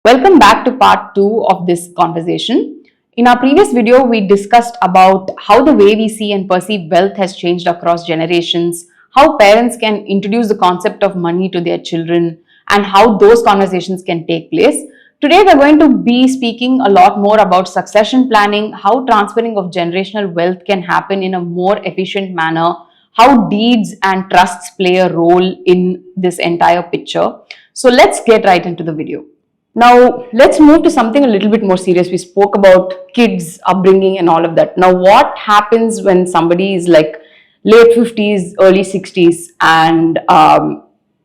Welcome back to part 2 of this conversation. In our previous video, we discussed about how the way we see and perceive wealth has changed across generations, how parents can introduce the concept of money to their children, and how those conversations can take place. Today, we're going to be speaking a lot more about succession planning, how transferring of generational wealth can happen in a more efficient manner, how deeds and trusts play a role in this entire picture. So let's get right into the video. Now, let's move to something a little bit more serious. We spoke about kids, upbringing, and all of that. Now, what happens when somebody is like late 50s, early 60s, and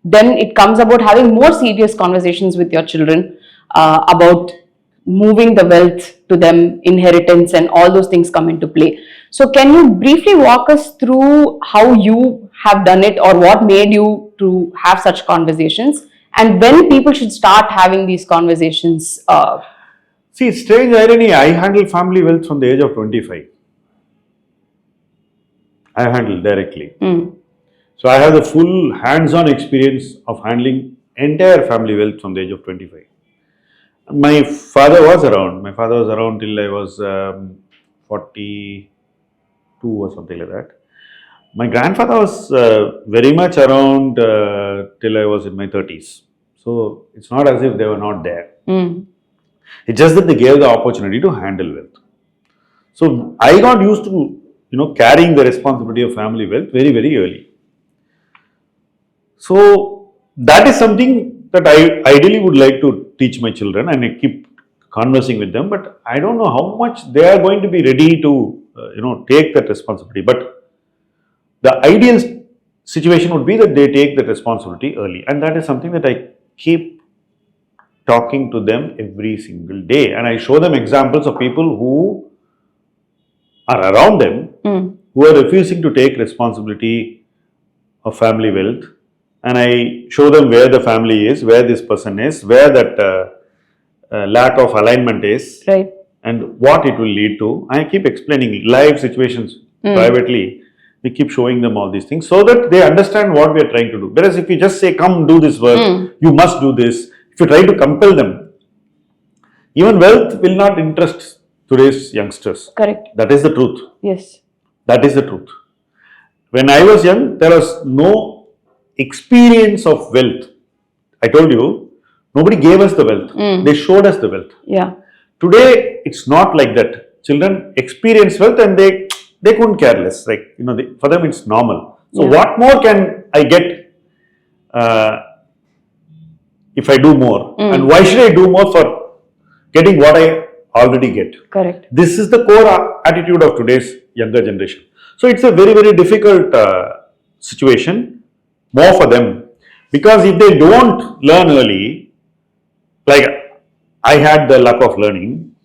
then it comes about having more serious conversations with your children about moving the wealth to them, inheritance, and all those things come into play. So, can you briefly walk us through how you have done it or what made you to have such conversations? And when people should start having these conversations? See, strange irony, I handle family wealth from the age of 25. I handle directly. So I have the full hands-on experience of handling entire family wealth from the age of 25. My father was around. My father was around till I was 42 or something like that. My grandfather was very much around till I was in my 30s. So it's not as if they were not there. It's just that they gave the opportunity to handle wealth. So I got used to, carrying the responsibility of family wealth very, very early. So that is something that I ideally would like to teach my children, and I keep conversing with them. But I don't know how much they are going to be ready to, take that responsibility. But the ideal situation would be that they take that responsibility early, and that is something that I keep talking to them every single day, and I show them examples of people who are around them who are refusing to take responsibility of family wealth, and I show them where the family is, where this person is, where that lack of alignment is, right, and what it will lead to. I keep explaining live situations privately. We keep showing them all these things so that they understand what we are trying to do. Whereas if you just say, come do this work, you must do this, if you try to compel them, even wealth will not interest today's youngsters. Correct. That is the truth. Yes. That is the truth. When I was young, there was no experience of wealth. I told you, nobody gave us the wealth. They showed us the wealth. Yeah. Today, it's not like that. Children experience wealth and they couldn't care less. Like, for them it's normal. So what more can I get if I do more? And why should I do more for getting what I already get? Correct. This is the core attitude of today's younger generation. So it's a very, very difficult situation, more for them. Because if they don't learn early, like I had the luck of learning,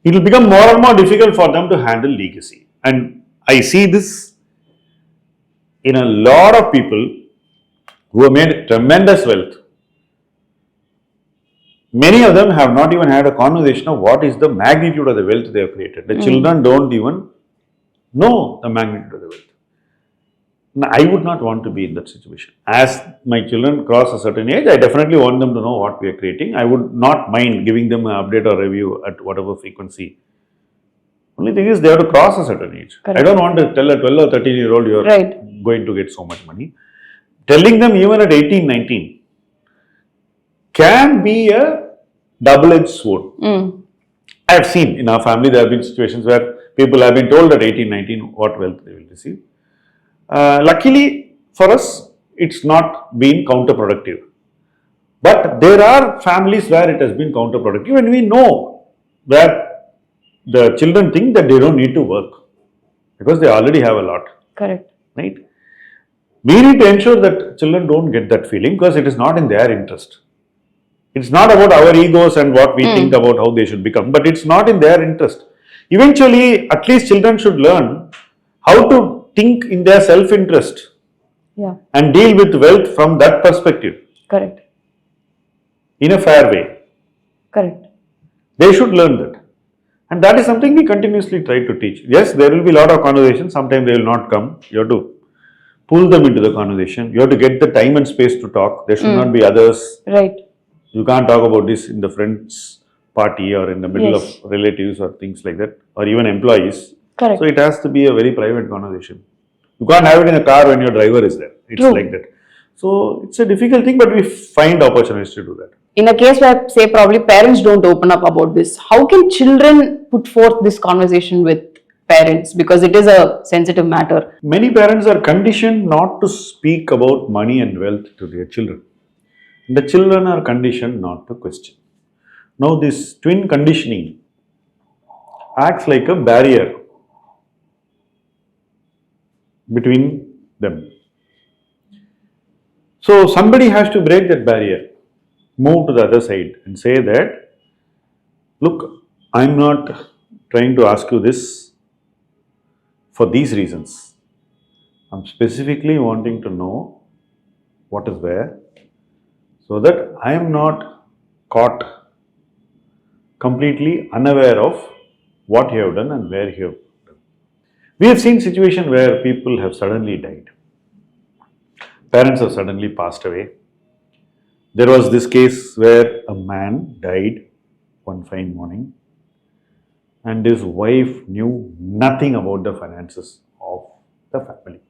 it will become more and more difficult for them to handle legacy. And I see this in a lot of people who have made tremendous wealth. Many of them have not even had a conversation of what is the magnitude of the wealth they have created. The children don't even know the magnitude of the wealth. Now, I would not want to be in that situation. As my children cross a certain age, I definitely want them to know what we are creating. I would not mind giving them an update or review at whatever frequency. Only thing is they have to cross a certain age. Correct. I don't want to tell a 12 or 13-year-old you are going to get so much money. Telling them even at 18, 19 can be a double-edged sword. I have seen in our family there have been situations where people have been told at 18, 19 what wealth they will receive. Luckily for us, it's not been counterproductive. But there are families where it has been counterproductive, and we know where the children think that they don't need to work because they already have a lot. Correct. Right? We need to ensure that children don't get that feeling because it is not in their interest. It's not about our egos and what we think about how they should become, but it's not in their interest. Eventually, at least children should learn how to think in their self-interest and deal with wealth from that perspective. Correct. In a fair way. Correct. They should learn that. And that is something we continuously try to teach. Yes, there will be a lot of conversations. Sometimes they will not come. You have to pull them into the conversation. You have to get the time and space to talk. There should not be others. Right. You can't talk about this in the friends party or in the middle Yes. of relatives or things like that, or even employees. Correct. So it has to be a very private conversation. You can't have it in a car when your driver is there. It's True. like that. So it's a difficult thing, but we find opportunities to do that. In a case where, say, probably parents don't open up about this, how can children put forth this conversation with parents? Because it is a sensitive matter. Many parents are conditioned not to speak about money and wealth to their children. The children are conditioned not to question. Now, this twin conditioning acts like a barrier between them. So, somebody has to break that barrier, move to the other side, and say that, look, I'm not trying to ask you this for these reasons. I'm specifically wanting to know what is where, so that I am not caught completely unaware of what you have done and where you have done. We have seen situations where people have suddenly died. Parents have suddenly passed away. There was this case where a man died one fine morning and his wife knew nothing about the finances of the family.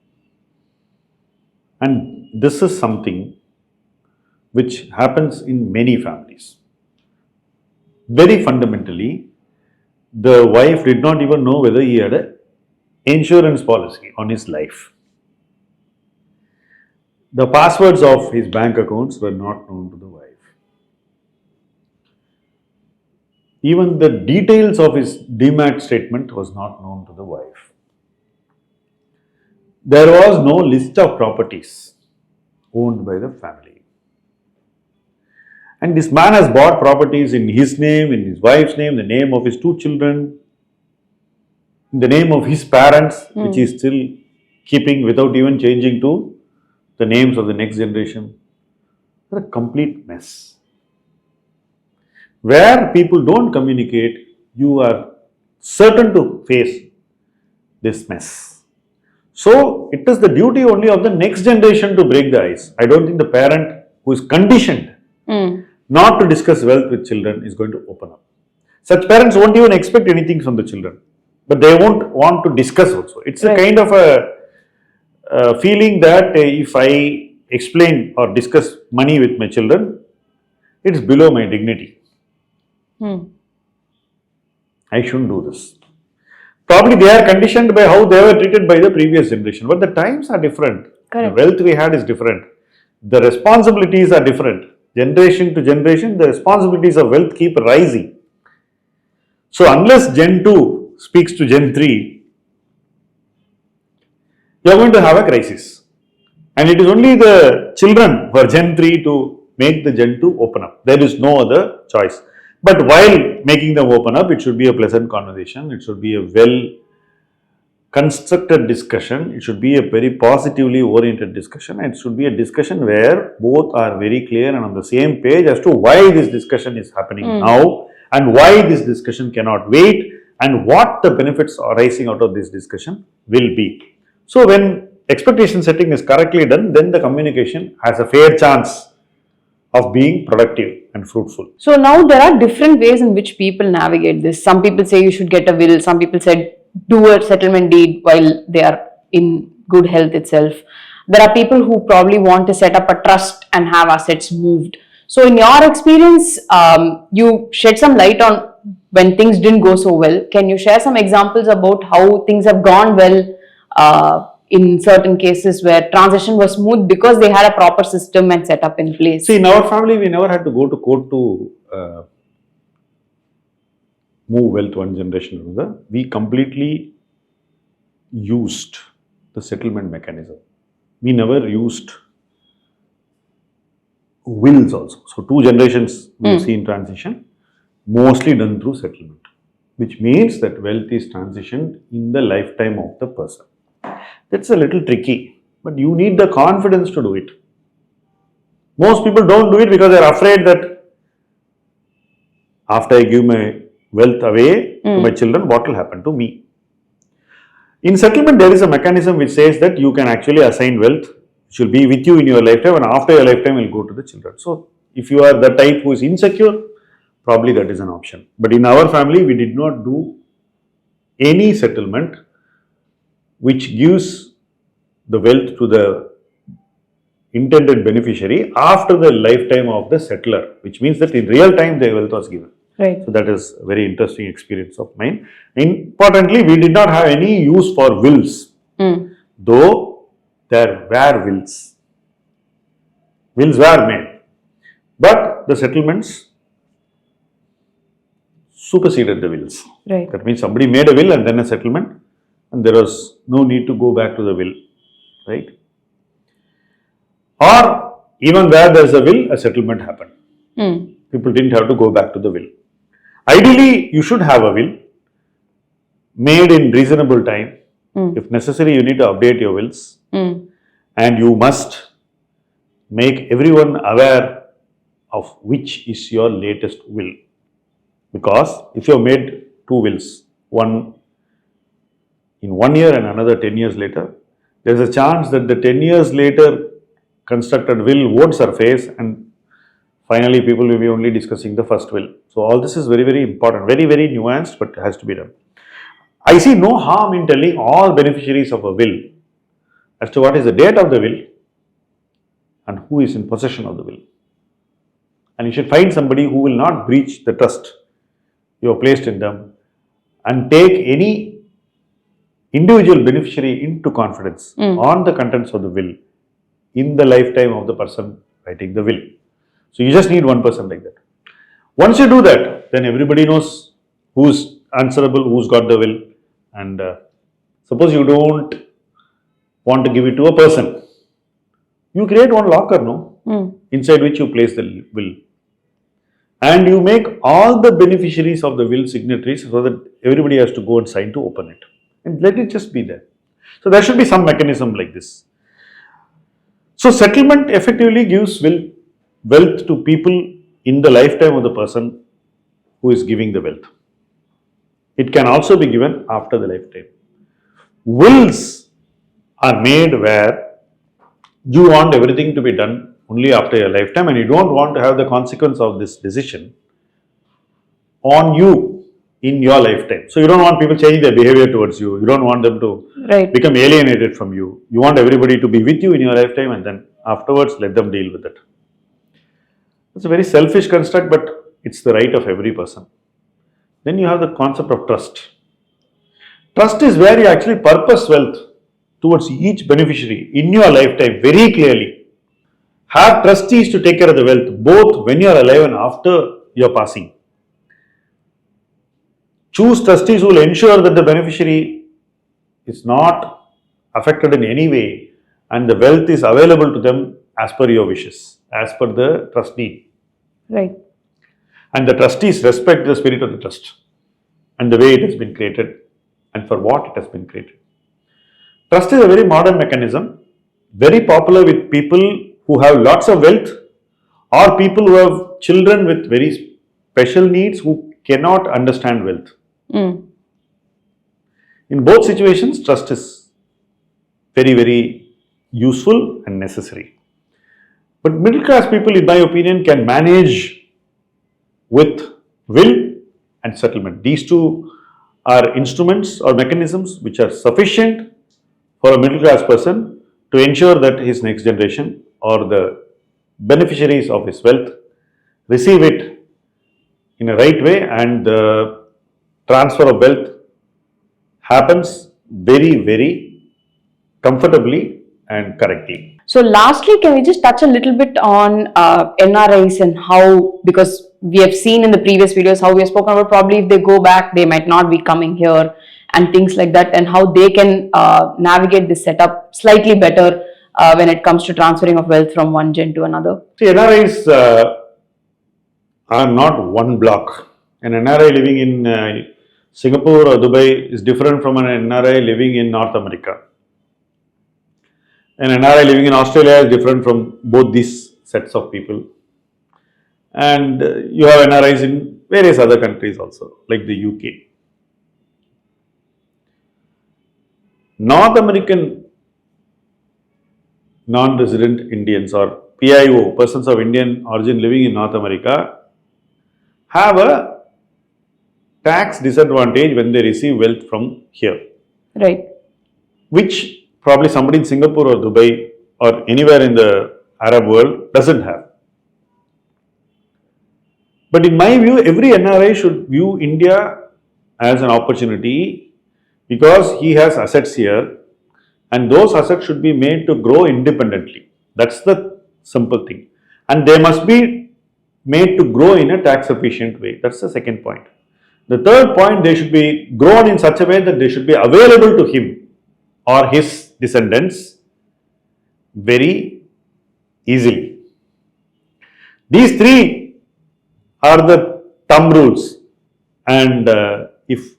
And this is something which happens in many families. Very fundamentally, the wife did not even know whether he had an insurance policy on his life. The passwords of his bank accounts were not known to the wife. Even the details of his demat statement was not known to the wife. There was no list of properties owned by the family. And this man has bought properties in his name, in his wife's name, the name of his two children, in the name of his parents, which he is still keeping without even changing to the names of the next generation. It's a complete mess. Where people don't communicate, you are certain to face this mess. So, it is the duty only of the next generation to break the ice. I don't think the parent who is conditioned not to discuss wealth with children is going to open up. Such parents won't even expect anything from the children, but they won't want to discuss also. It's a kind of a feeling that if I explain or discuss money with my children, it's below my dignity. I shouldn't do this. Probably they are conditioned by how they were treated by the previous generation, but the times are different. Correct. The wealth we had is different. The responsibilities are different. Generation to generation, the responsibilities of wealth keep rising. So, unless Gen 2 speaks to Gen 3, you are going to have a crisis. And it is only the children for Gen 3 to make the Gen 2 open up. There is no other choice. But while making them open up, it should be a pleasant conversation. It should be a well constructed discussion. It should be a very positively oriented discussion. It should be a discussion where both are very clear and on the same page as to why this discussion is happening now and why this discussion cannot wait and what the benefits arising out of this discussion will be. So, when expectation setting is correctly done, then the communication has a fair chance of being productive and fruitful. So now there are different ways in which people navigate this. Some people say you should get a will. Some people said do a settlement deed while they are in good health itself. There are people who probably want to set up a trust and have assets moved. So in your experience, you shed some light on when things didn't go so well. Can you share some examples about how things have gone well in certain cases where transition was smooth because they had a proper system and set up in place? See, in our family, we never had to go to court to move wealth one generation to another. We completely used the settlement mechanism. We never used wills also. So, two generations we see in transition, mostly done through settlement, which means that wealth is transitioned in the lifetime of the person. That's a little tricky, but you need the confidence to do it. Most people don't do it because they are afraid that after I give my wealth away to my children, what will happen to me? In settlement, there is a mechanism which says that you can actually assign wealth, which will be with you in your lifetime, and after your lifetime, will go to the children. So, If you are the type who is insecure, probably that is an option. But in our family, we did not do any settlement which gives the wealth to the intended beneficiary after the lifetime of the settler, which means that in real time the wealth was given. Right. So that is a very interesting experience of mine. Importantly, we did not have any use for wills, though there were wills. Wills were made, but the settlements superseded the wills. Right. That means somebody made a will and then a settlement, and there was no need to go back to the will, right? Or even where there is a will, a settlement happened. People didn't have to go back to the will. Ideally, you should have a will made in reasonable time. If necessary, you need to update your wills, and you must make everyone aware of which is your latest will. Because if you have made two wills, one in 1 year and another 10 years later, there is a chance that the 10 years later constructed will won't surface, and finally people will be only discussing the first will. So all this is very, very important, very, very nuanced, but has to be done. I see no harm in telling all beneficiaries of a will as to what is the date of the will and who is in possession of the will. And you should find somebody who will not breach the trust you have placed in them and take any individual beneficiary into confidence on the contents of the will in the lifetime of the person writing the will. So you just need one person like that. Once you do that, then everybody knows who's answerable, who's got the will. And suppose you don't want to give it to a person, you create one locker, inside which you place the will. And you make all the beneficiaries of the will signatories so that everybody has to go and sign to open it. And let it just be there. So there should be some mechanism like this. So settlement effectively gives wealth to people in the lifetime of the person who is giving the wealth. It can also be given after the lifetime. Wills are made where you want everything to be done only after your lifetime, and you don't want to have the consequence of this decision on you in your lifetime. So you don't want people changing their behavior towards you. You don't want them to become alienated from you. You want everybody to be with you in your lifetime, and then afterwards let them deal with it. It's a very selfish construct, but it's the right of every person. Then you have the concept of trust. Trust is where you actually purpose wealth towards each beneficiary in your lifetime very clearly. Have trustees to take care of the wealth both when you are alive and after your passing. Choose trustees who will ensure that the beneficiary is not affected in any way and the wealth is available to them as per your wishes, as per the trust need. Right. And the trustees respect the spirit of the trust and the way it has been created and for what it has been created. Trust is a very modern mechanism, very popular with people who have lots of wealth or people who have children with very special needs who cannot understand wealth. In both situations, trust is very, very useful and necessary. But middle class people, in my opinion, can manage with will and settlement. These two are instruments or mechanisms which are sufficient for a middle class person to ensure that his next generation or the beneficiaries of his wealth receive it in a right way, and the transfer of wealth happens very, very comfortably and correctly. So lastly, can we just touch a little bit on NRIs and how, because we have seen in the previous videos how we have spoken about probably if they go back, they might not be coming here and things like that, and how they can navigate this setup slightly better when it comes to transferring of wealth from one gen to another. See, NRIs are not one block. An NRI living in Singapore or Dubai is different from an NRI living in North America. An NRI living in Australia is different from both these sets of people. And you have NRIs in various other countries also, like the UK. North American non-resident Indians or PIO, persons of Indian origin living in North America, have a tax disadvantage when they receive wealth from here. Right. Which probably somebody in Singapore or Dubai or anywhere in the Arab world doesn't have. But in my view, every NRI should view India as an opportunity because he has assets here and those assets should be made to grow independently. That's the simple thing. And they must be made to grow in a tax efficient way. That's the second point. The third point, they should be grown in such a way that they should be available to him or his descendants very easily. These three are the thumb rules, and if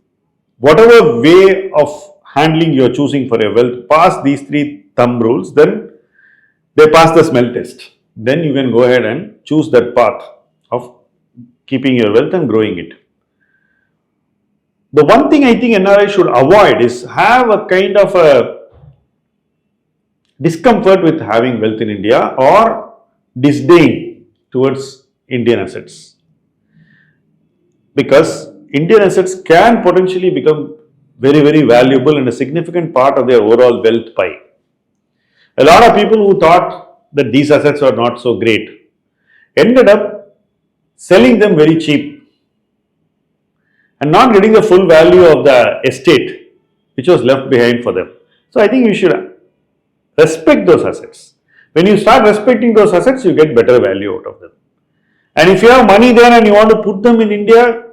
whatever way of handling you are choosing for your wealth pass these three thumb rules, then they pass the smell test. Then you can go ahead and choose that path of keeping your wealth and growing it. The one thing I think NRI should avoid is have a kind of a discomfort with having wealth in India or disdain towards Indian assets. Because Indian assets can potentially become very, very valuable and a significant part of their overall wealth pie. A lot of people who thought that these assets are not so great ended up selling them very cheap and not getting the full value of the estate which was left behind for them. So I think we should respect those assets. When you start respecting those assets, you get better value out of them. And if you have money there and you want to put them in India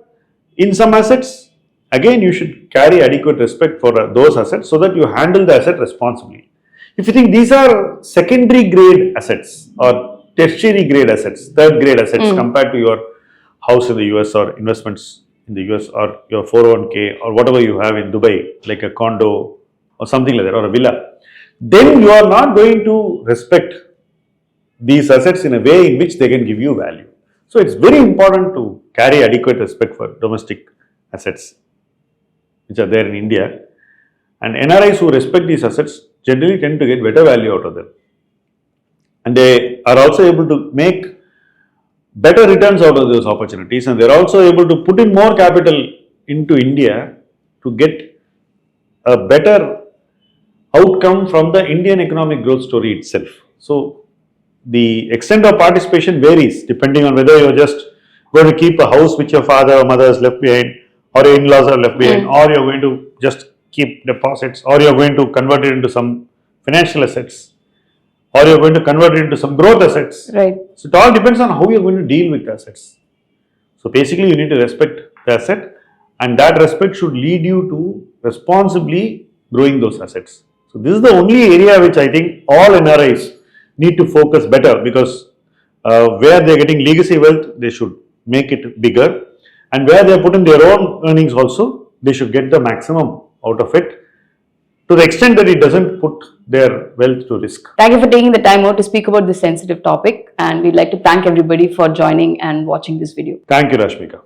in some assets, again you should carry adequate respect for those assets so that you handle the asset responsibly. If you think these are secondary grade assets or tertiary grade assets, third grade assets compared to your house in the US or investments in the US or your 401k or whatever you have in Dubai, like a condo or something like that, or a villa, then you are not going to respect these assets in a way in which they can give you value. So it's very important to carry adequate respect for domestic assets which are there in India, and NRIs who respect these assets generally tend to get better value out of them, and they are also able to make better returns out of those opportunities, and they're also able to put in more capital into India to get a better outcome from the Indian economic growth story itself. So the extent of participation varies depending on whether you're just going to keep a house which your father or mother has left behind, or your in-laws are left behind, or you're going to just keep deposits, or you're going to convert it into some financial assets, or you're going to convert it into some growth assets. Right. So it all depends on how you're going to deal with the assets. So basically you need to respect the asset, and that respect should lead you to responsibly growing those assets. So this is the only area which I think all NRIs need to focus better, because where they're getting legacy wealth, they should make it bigger, and where they're putting their own earnings also, they should get the maximum out of it to the extent that it doesn't put their wealth to risk. Thank you for taking the time out to speak about this sensitive topic, and we'd like to thank everybody for joining and watching this video. Thank you, Rashmika.